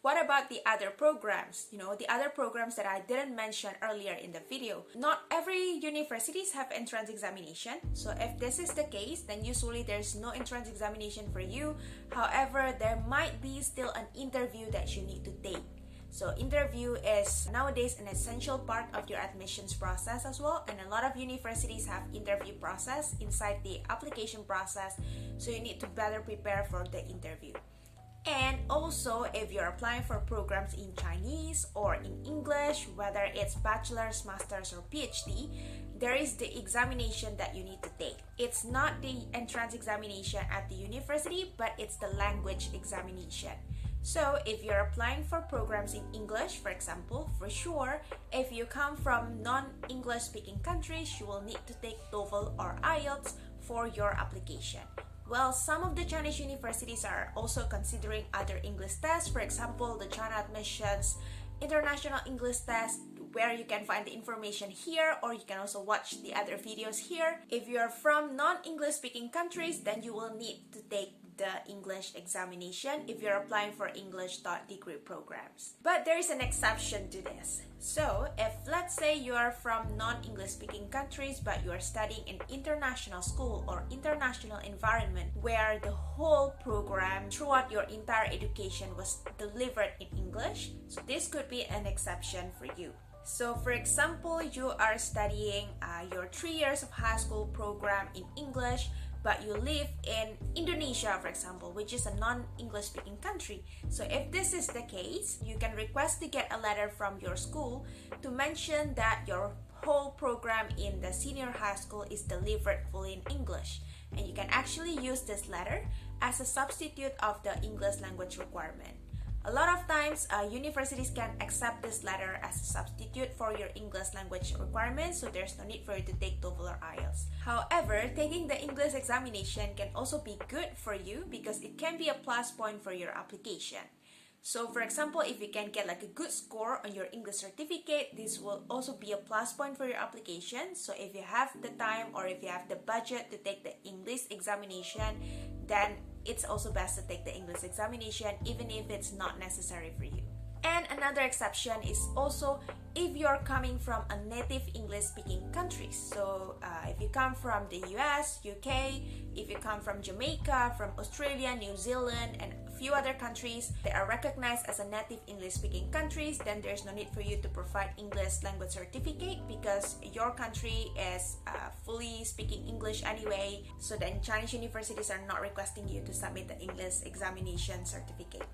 What about the other programs? The other programs that I didn't mention earlier in the video. Not every universities have entrance examination. So if this is the case, then usually there's no entrance examination for you. However, there might be still an interview that you need to take. So interview is nowadays an essential part of your admissions process as well, and a lot of universities have interview process inside the application process, so you need to better prepare for the interview. And also, if you're applying for programs in Chinese or in English, whether it's bachelor's, master's, or PhD, there is the examination that you need to take. It's not the entrance examination at the university, but it's the language examination. So if you're applying for programs in English, for example, for sure, if you come from non-English speaking countries, you will need to take TOEFL or IELTS for your application. Well, some of the Chinese universities are also considering other English tests. For example, the China Admissions International English Test, where you can find the information here, or you can also watch the other videos here. If you're from non-English speaking countries, then you will need to take the English examination if you're applying for English taught degree programs. But there is an exception to this. So if let's say you are from non-English speaking countries but you are studying in international school or international environment where the whole program throughout your entire education was delivered in English, so this could be an exception for you. So for example, you are studying your 3 years of high school program in English, but you live in Indonesia, for example, which is a non-English speaking country. So if this is the case, you can request to get a letter from your school to mention that your whole program in the senior high school is delivered fully in English. And you can actually use this letter as a substitute of the English language requirement. A lot of times, universities can accept this letter as a substitute for your English language requirements, so there's no need for you to take TOEFL or IELTS. However, taking the English examination can also be good for you because it can be a plus point for your application. So for example, if you can get like a good score on your English certificate, this will also be a plus point for your application. So if you have the time or if you have the budget to take the English examination, then it's also best to take the English examination even if it's not necessary for you. And another exception is also if you're coming from a native English speaking countries. So if you come from the US, UK, if you come from Jamaica, from Australia, New Zealand, and a few other countries that are recognized as a native English speaking countries, then there's no need for you to provide English language certificate because your country is fully speaking English anyway. So then Chinese universities are not requesting you to submit the English examination certificate.